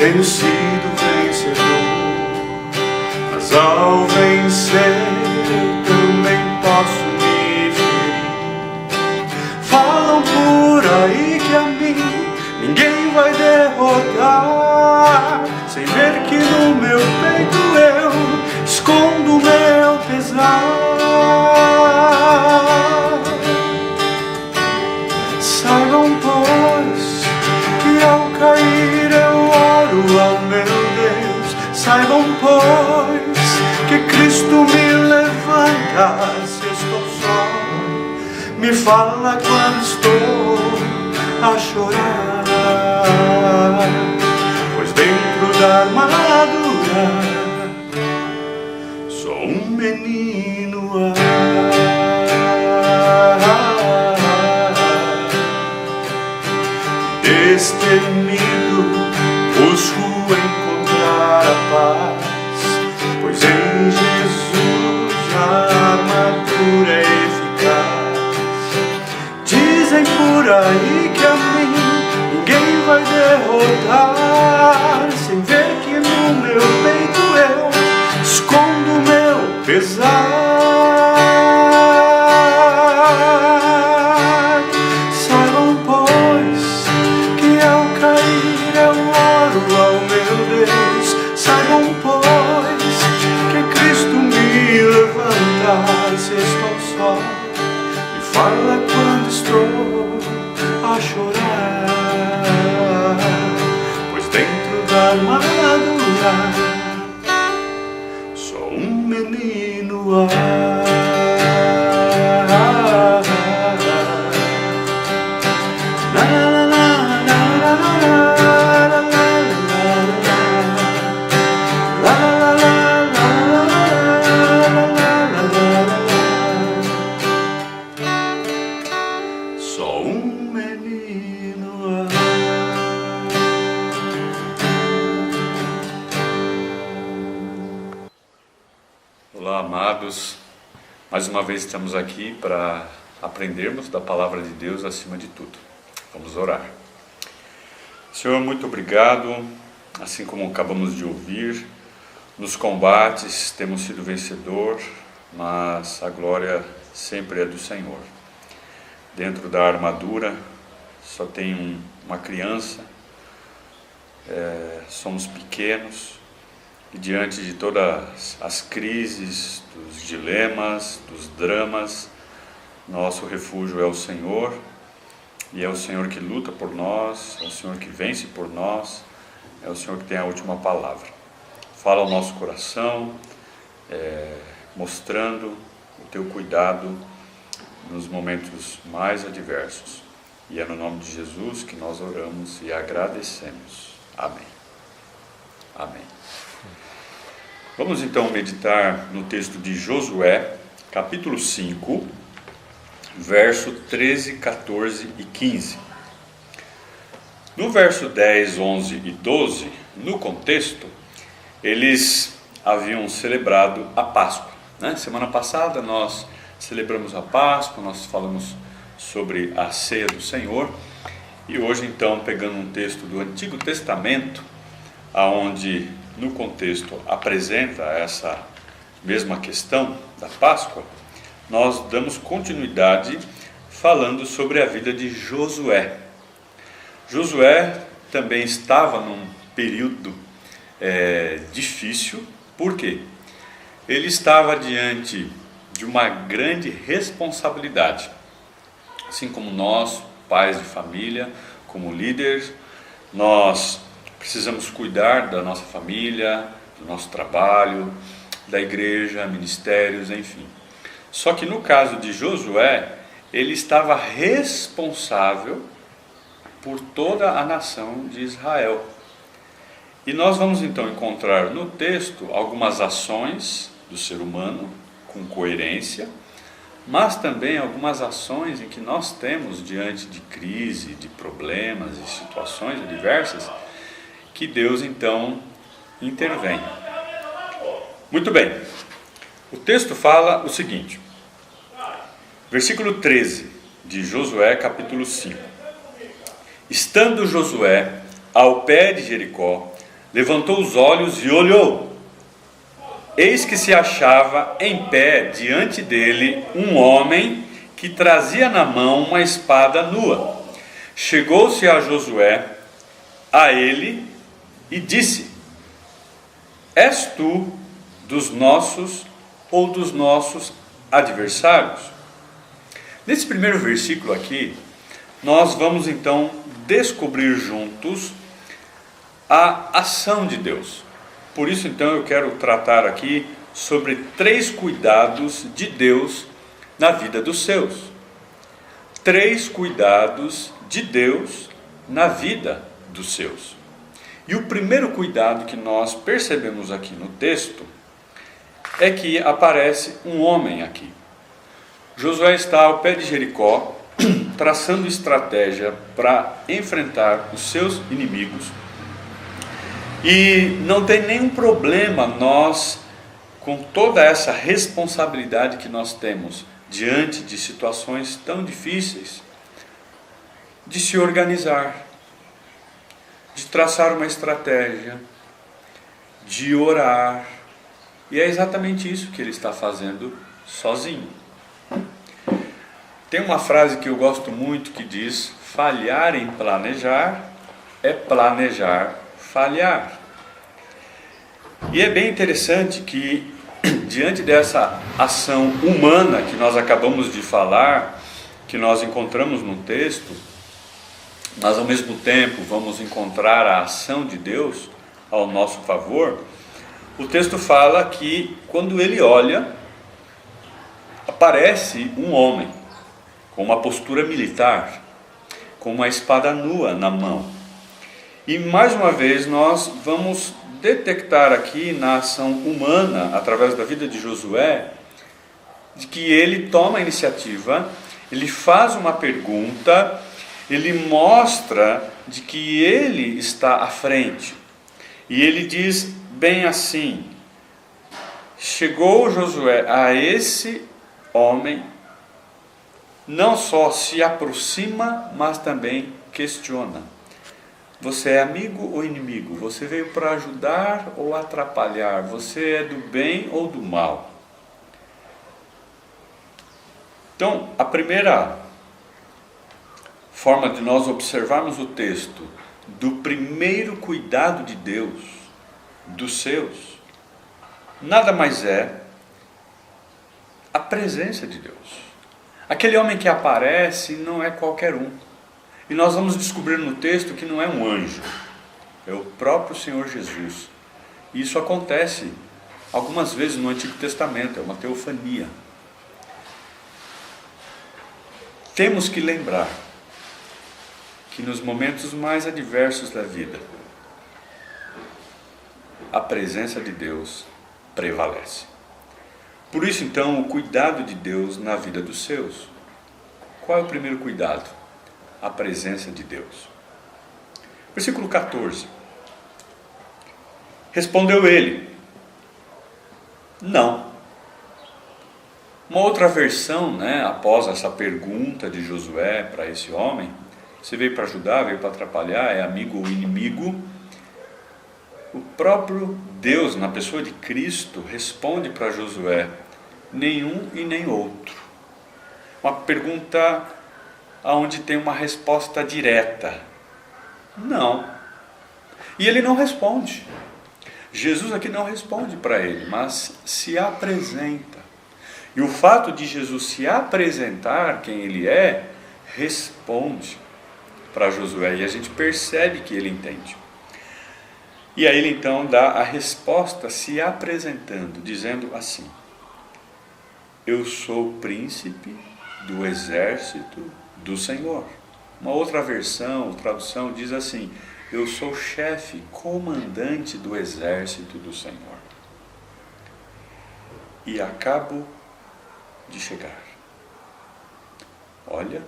tenho sido vencedor, mas ao vencer eu também posso me ferir. Falam por aí que a mim ninguém vai derrotar, sem ver que no meu peito eu escondo o meu pesar. Saibam, pois, que ao cair eu oro ao meu Deus. Saibam, pois, que Cristo me levanta se estou só. Me fala quando estou a chorar, pois dentro da armadura sou um menino. Destemido, busco encontrar a paz, pois em Jesus a armadura é eficaz. Dizem por aí que a mim ninguém vai derrotar, sem ver que no meu peito eu escondo o meu pesar. Saibam, pois, que ao cair eu oro ao meu Deus. Saibam, pois, que Cristo me levanta se estou só. Me fala quando estou a chorar, pois dentro da armadura sou um menino. Só um menino. Olá, amados. Mais uma vez estamos aqui para aprendermos da palavra de Deus acima de tudo. Vamos orar. Senhor, muito obrigado. Assim como acabamos de ouvir, nos combates temos sido vencedor, mas a glória sempre é do Senhor. Dentro da armadura só tem uma criança, somos pequenos, e diante de todas as crises, dos dilemas, dos dramas, nosso refúgio é o Senhor, e é o Senhor que luta por nós, é o Senhor que vence por nós, é o Senhor que tem a última palavra. Fala ao nosso coração, mostrando o teu cuidado nos momentos mais adversos. E é no nome de Jesus que nós oramos e agradecemos. Amém. Amém. Vamos então meditar no texto de Josué, capítulo 5, verso 13, 14 e 15. No verso 10, 11 e 12, no contexto, eles haviam celebrado a Páscoa, né? Semana passada nós celebramos a Páscoa, nós falamos sobre a ceia do Senhor, e hoje então, pegando um texto do Antigo Testamento, aonde no contexto apresenta essa mesma questão da Páscoa, nós damos continuidade falando sobre a vida de Josué. Josué também estava num período difícil. Por quê? Ele estava diante de uma grande responsabilidade. Assim como nós, pais de família, como líderes, nós precisamos cuidar da nossa família, do nosso trabalho, da igreja, ministérios, enfim. Só que no caso de Josué, ele estava responsável por toda a nação de Israel. E nós vamos então encontrar no texto algumas ações do ser humano com coerência, mas também algumas ações em que nós temos diante de crise, de problemas e situações adversas, que Deus então intervém. Muito bem, o texto fala o seguinte, versículo 13 de Josué capítulo 5. Estando Josué ao pé de Jericó, levantou os olhos e olhou. Eis que se achava em pé diante dele um homem que trazia na mão uma espada nua. Chegou-se a Josué, a ele, e disse: És tu dos nossos ou dos nossos adversários? Nesse primeiro versículo aqui, nós vamos então descobrir juntos a ação de Deus. Por isso então eu quero tratar aqui sobre 3 cuidados de Deus na vida dos seus. 3 cuidados de Deus na vida dos seus. E o primeiro cuidado que nós percebemos aqui no texto é que aparece um homem aqui. Josué está ao pé de Jericó, traçando estratégia para enfrentar os seus inimigos. E não tem nenhum problema nós, com toda essa responsabilidade que nós temos diante de situações tão difíceis, de se organizar, de traçar uma estratégia, de orar. E é exatamente isso que ele está fazendo sozinho. Tem uma frase que eu gosto muito que diz: falhar em planejar é planejar falhar. E é bem interessante que, diante dessa ação humana que nós acabamos de falar, que nós encontramos no texto, mas ao mesmo tempo vamos encontrar a ação de Deus ao nosso favor. O texto fala que quando ele olha, aparece um homem com uma postura militar, com uma espada nua na mão. E mais uma vez nós vamos detectar aqui na ação humana, através da vida de Josué, de que ele toma a iniciativa, ele faz uma pergunta, ele mostra de que ele está à frente. E ele diz bem assim: chegou Josué a esse homem, não só se aproxima, mas também questiona. Você é amigo ou inimigo? Você veio para ajudar ou atrapalhar? Você é do bem ou do mal? Então, a primeira forma de nós observarmos o texto do primeiro cuidado de Deus, dos seus, nada mais é a presença de Deus. Aquele homem que aparece não é qualquer um. E nós vamos descobrir no texto que não é um anjo, é o próprio Senhor Jesus. E isso acontece algumas vezes no Antigo Testamento, é uma teofania. Temos que lembrar que nos momentos mais adversos da vida, a presença de Deus prevalece. Por isso então, o cuidado de Deus na vida dos seus. Qual é o primeiro cuidado? A presença de Deus. Versículo 14. Respondeu ele: não. Uma outra versão, após essa pergunta de Josué para esse homem, você veio para ajudar, veio para atrapalhar, é amigo ou inimigo? O próprio Deus, na pessoa de Cristo, responde para Josué: nenhum e nem outro. Uma pergunta onde tem uma resposta direta: não. E ele não responde. Jesus aqui não responde para ele, mas se apresenta. E o fato de Jesus se apresentar quem ele é, responde para Josué. E a gente percebe que ele entende. E aí ele então dá a resposta se apresentando, dizendo assim: eu sou príncipe do exército do Senhor. Uma outra versão, tradução, diz assim: eu sou chefe, comandante do exército do Senhor. E acabo de chegar. Olha,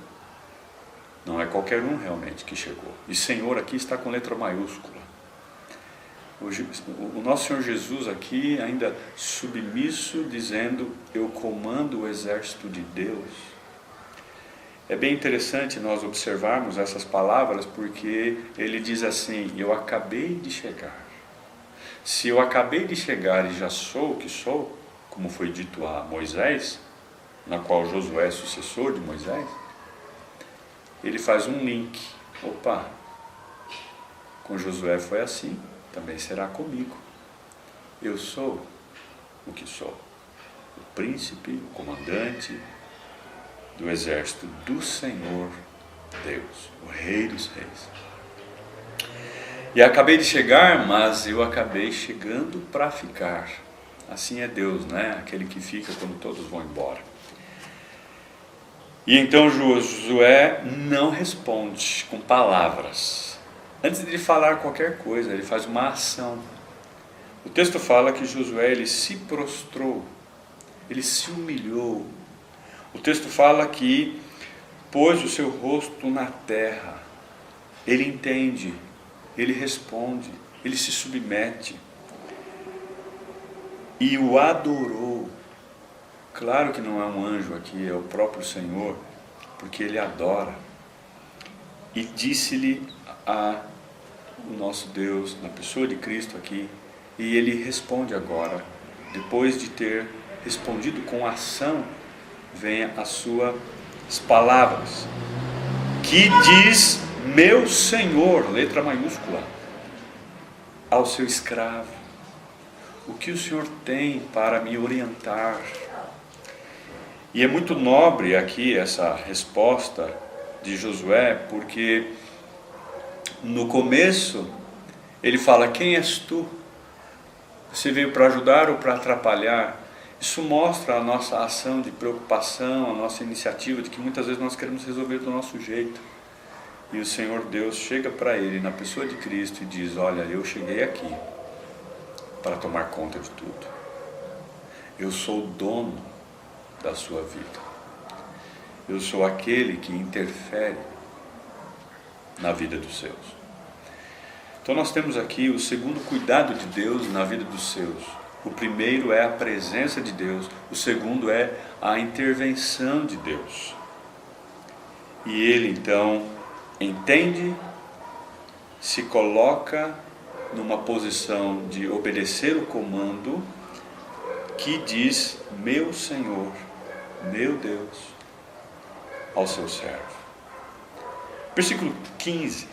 não é qualquer um realmente que chegou. E Senhor aqui está com letra maiúscula. O nosso Senhor Jesus aqui ainda submisso, dizendo: eu comando o exército de Deus. É bem interessante nós observarmos essas palavras, porque ele diz assim: eu acabei de chegar. Se eu acabei de chegar e já sou o que sou, como foi dito a Moisés, na qual Josué é sucessor de Moisés, ele faz um link. Opa, com Josué foi assim, também será comigo. Eu sou o que sou. O príncipe, o comandante do exército do Senhor Deus, o Rei dos Reis. E acabei de chegar, mas eu acabei chegando para ficar. Assim é Deus, né? Aquele que fica quando todos vão embora. E então Josué não responde com palavras. Antes de falar qualquer coisa, ele faz uma ação. O texto fala que Josué ele se prostrou, ele se humilhou. O texto fala que pôs o seu rosto na terra. Ele entende, ele responde, ele se submete. E o adorou. Claro que não é um anjo aqui, é o próprio Senhor, porque ele adora. E disse-lhe o nosso Deus, na pessoa de Cristo aqui, e ele responde agora, depois de ter respondido com ação, vem as suas palavras, que diz: meu Senhor, letra maiúscula, ao seu escravo, o que o Senhor tem para me orientar? E é muito nobre aqui essa resposta de Josué, porque no começo ele fala: quem és tu? Você veio para ajudar ou para atrapalhar? Isso mostra a nossa ação de preocupação, a nossa iniciativa, de que muitas vezes nós queremos resolver do nosso jeito. E o Senhor Deus chega para ele na pessoa de Cristo e diz: olha, eu cheguei aqui para tomar conta de tudo. Eu sou o dono da sua vida. Eu sou aquele que interfere na vida dos seus. Então nós temos aqui o segundo cuidado de Deus na vida dos seus. O primeiro é a presença de Deus, o segundo é a intervenção de Deus. E ele então entende, se coloca numa posição de obedecer o comando que diz: meu Senhor, meu Deus, ao seu servo. Versículo 15.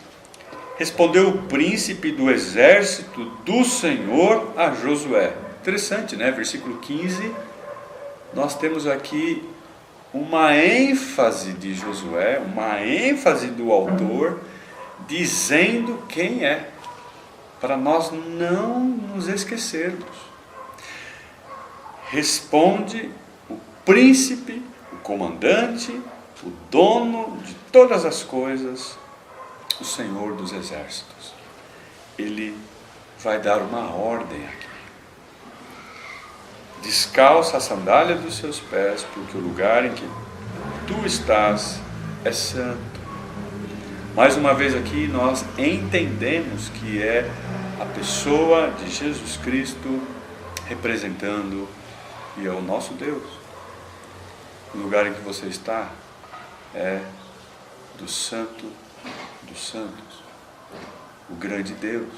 Respondeu o príncipe do exército do Senhor a Josué. Interessante, né? Versículo 15, nós temos aqui uma ênfase de Josué, uma ênfase do autor, dizendo quem é, para nós não nos esquecermos. Responde o príncipe, o comandante, o dono de todas as coisas, o Senhor dos exércitos. Ele vai dar uma ordem aqui. Descalça a sandália dos seus pés, porque o lugar em que tu estás é santo. Mais uma vez aqui nós entendemos que é a pessoa de Jesus Cristo representando e é o nosso Deus. O lugar em que você está é do Santo dos Santos, o grande Deus.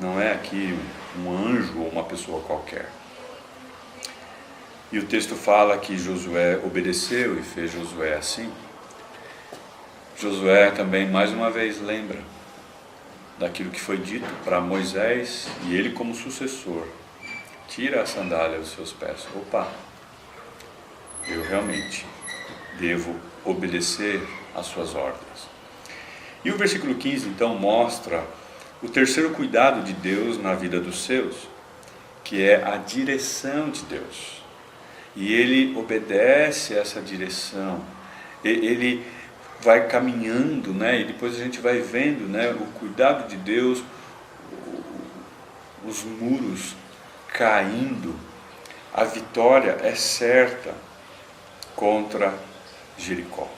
Não é aqui um anjo ou uma pessoa qualquer. E o texto fala que Josué obedeceu e fez Josué assim. Josué também mais uma vez lembra daquilo que foi dito para Moisés, e ele como sucessor tira a sandália dos seus pés. Opa, eu realmente devo obedecer às suas ordens. E o versículo 15 então mostra o terceiro cuidado de Deus na vida dos seus, que é a direção de Deus. E ele obedece a essa direção, ele vai caminhando, né? E depois a gente vai vendo, né, o cuidado de Deus, os muros caindo, a vitória é certa contra Jericó.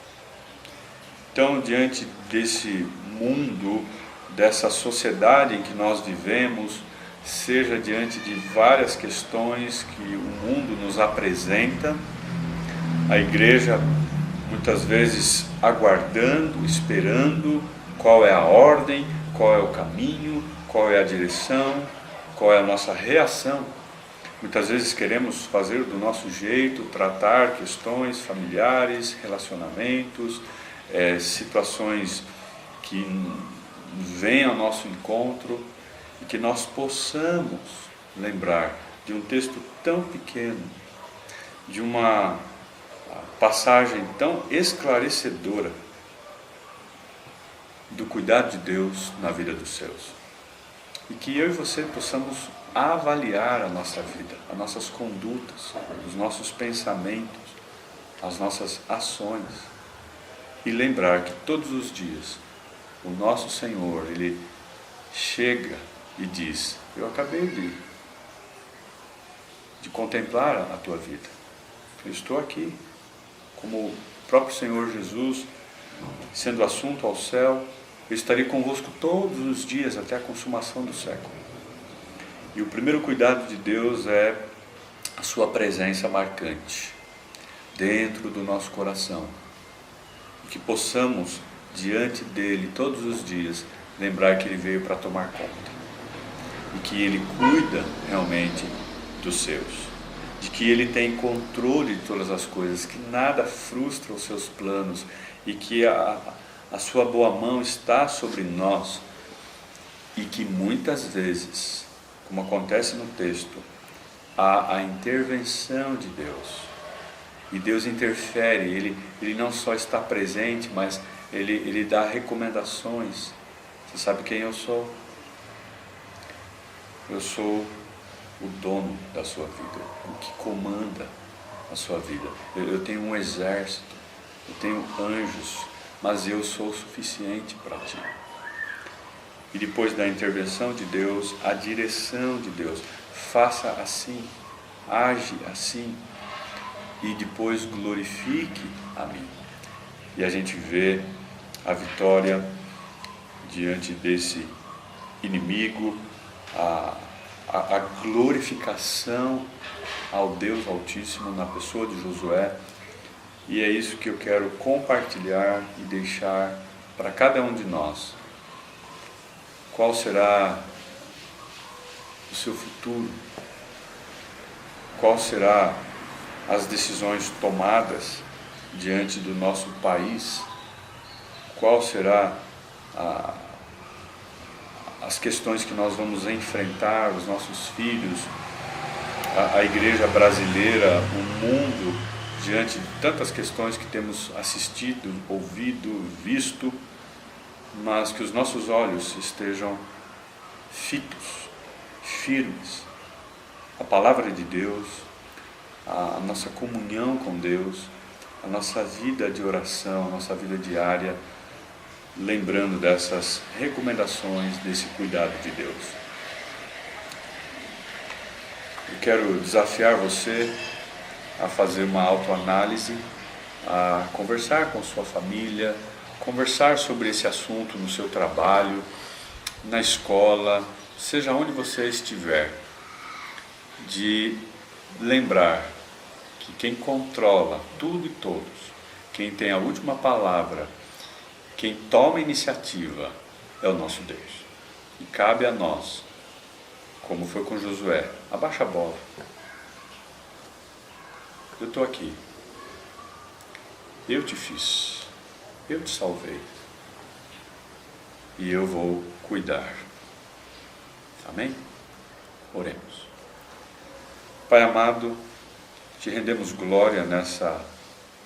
Então, diante desse mundo, dessa sociedade em que nós vivemos, seja diante de várias questões que o mundo nos apresenta, a igreja muitas vezes aguardando, esperando qual é a ordem, qual é o caminho, qual é a direção, qual é a nossa reação. Muitas vezes queremos fazer do nosso jeito, tratar questões familiares, relacionamentos, situações que vêm ao nosso encontro, e que nós possamos lembrar de um texto tão pequeno, de uma passagem tão esclarecedora do cuidado de Deus na vida dos seus. E que eu e você possamos avaliar a nossa vida, as nossas condutas, os nossos pensamentos, as nossas ações, e lembrar que todos os dias o nosso Senhor, Ele chega e diz: eu acabei de contemplar a tua vida, eu estou aqui, como o próprio Senhor Jesus, sendo assunto ao céu, eu estarei convosco todos os dias até a consumação do século. E o primeiro cuidado de Deus é a sua presença marcante dentro do nosso coração, e que possamos, diante dele todos os dias, lembrar que ele veio para tomar conta, e que ele cuida realmente dos seus, de que ele tem controle de todas as coisas, que nada frustra os seus planos, e que a sua boa mão está sobre nós, e que muitas vezes, como acontece no texto, há a intervenção de Deus, e Deus interfere, ele não só está presente, mas ele dá recomendações. Você sabe quem eu sou? Eu sou o dono da sua vida, o que comanda a sua vida. Eu tenho um exército, eu tenho anjos, mas eu sou o suficiente para ti. E depois da intervenção de Deus, a direção de Deus: faça assim, age assim, e depois glorifique a mim. E a gente vê a vitória diante desse inimigo, a glorificação ao Deus Altíssimo na pessoa de Josué. E é isso que eu quero compartilhar e deixar para cada um de nós. Qual será o seu futuro? Qual será as decisões tomadas diante do nosso país? Qual será as questões que nós vamos enfrentar, os nossos filhos, a igreja brasileira, o mundo, diante de tantas questões que temos assistido, ouvido, visto, mas que os nossos olhos estejam fitos, firmes. A palavra de Deus, a nossa comunhão com Deus, a nossa vida de oração, a nossa vida diária, lembrando dessas recomendações, desse cuidado de Deus. Eu quero desafiar você a fazer uma autoanálise, a conversar com sua família, conversar sobre esse assunto no seu trabalho, na escola, seja onde você estiver, de lembrar que quem controla tudo e todos, quem tem a última palavra, quem toma a iniciativa é o nosso Deus. E cabe a nós, como foi com Josué: abaixa a bola. Eu estou aqui. Eu te fiz. Eu te salvei. E eu vou cuidar. Amém? Oremos. Pai amado, te rendemos glória nessa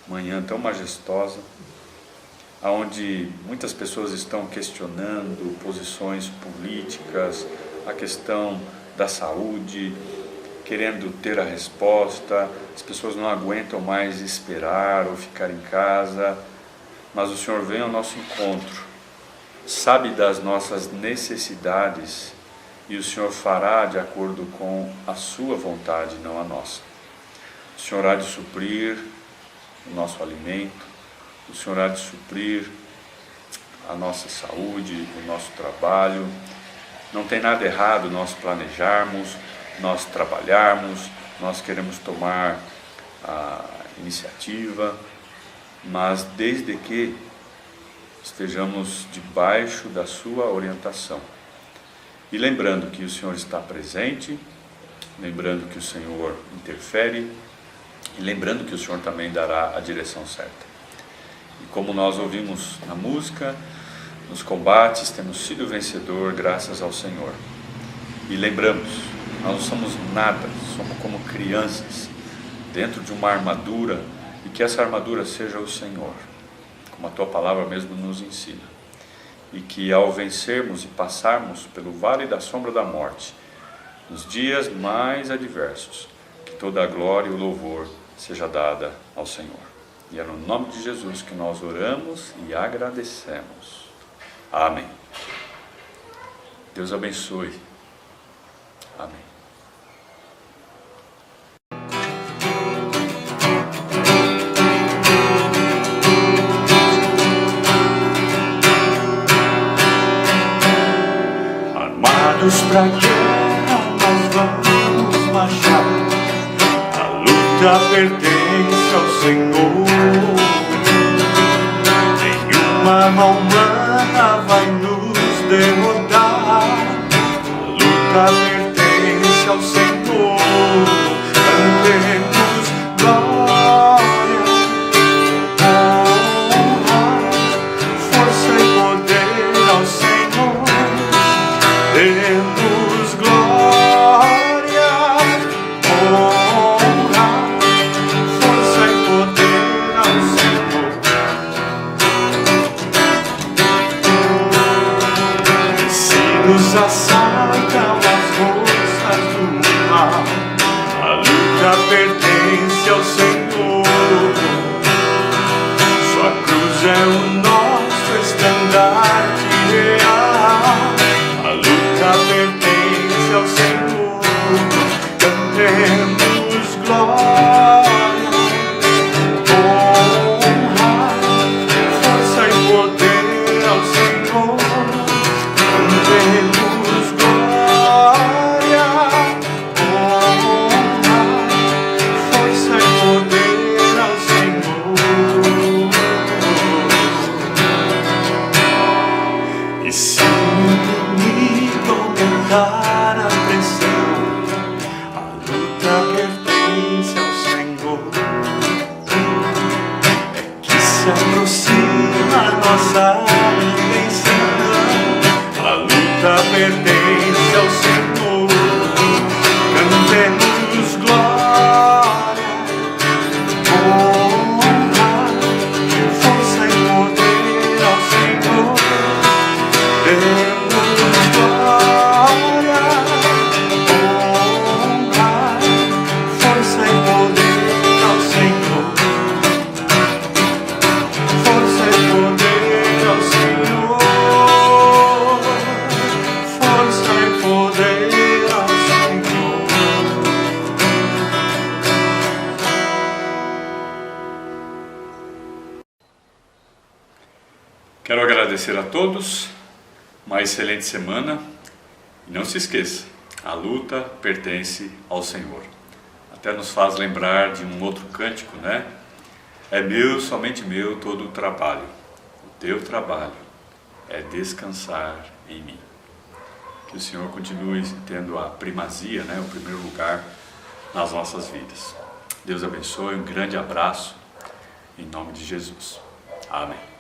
manhã tão majestosa, onde muitas pessoas estão questionando posições políticas, a questão da saúde, querendo ter a resposta. As pessoas não aguentam mais esperar ou ficar em casa, mas o Senhor vem ao nosso encontro, sabe das nossas necessidades, e o Senhor fará de acordo com a sua vontade, não a nossa. O Senhor há de suprir o nosso alimento, o Senhor há de suprir a nossa saúde, o nosso trabalho. Não tem nada errado nós planejarmos, nós trabalharmos, nós queremos tomar a iniciativa, mas desde que estejamos debaixo da sua orientação. E lembrando que o Senhor está presente, lembrando que o Senhor interfere, e lembrando que o Senhor também dará a direção certa. E como nós ouvimos na música, nos combates temos sido vencedor graças ao Senhor. E lembramos, nós não somos nada, somos como crianças dentro de uma armadura, e que essa armadura seja o Senhor, como a Tua palavra mesmo nos ensina. E que ao vencermos e passarmos pelo vale da sombra da morte, nos dias mais adversos, que toda a glória e o louvor seja dada ao Senhor. E é no nome de Jesus que nós oramos e agradecemos. Amém. Deus abençoe. Amém. Armados pra guerra, nós vamos marchar. A luta pertence ao Senhor. Nenhuma mão humana vai nos derrotar. A luta pertence ao Senhor. Cantemos glória, honra, força e poder ao Senhor. Demos glória, honra, força e poder ao Senhor. Se nos assaltam as forças do mal, a luta pertence ao Senhor. Sua cruz é o nosso estandarte real. A luta pertence ao Senhor. Cantemos glória, honra, força e poder ao Senhor. Cantemos glória, honra, força e poder ao Senhor. E se aumentar a pressão, a luta pertence ao Senhor. É que se aproxima a nossa redenção. A luta pertence ao Senhor. Cantemos glória, honra, força e poder ao Senhor. Demos glória, honra, força e poder ao Senhor. Força e poder ao Senhor. Força e poder ao Senhor. Quero agradecer a todos. Uma excelente semana. E não se esqueça, a luta pertence ao Senhor. Até nos faz lembrar de um outro cântico, né? É meu, somente meu, todo o trabalho. O teu trabalho é descansar em mim. Que o Senhor continue tendo a primazia, né? O primeiro lugar nas nossas vidas. Deus abençoe, um grande abraço, em nome de Jesus. Amém.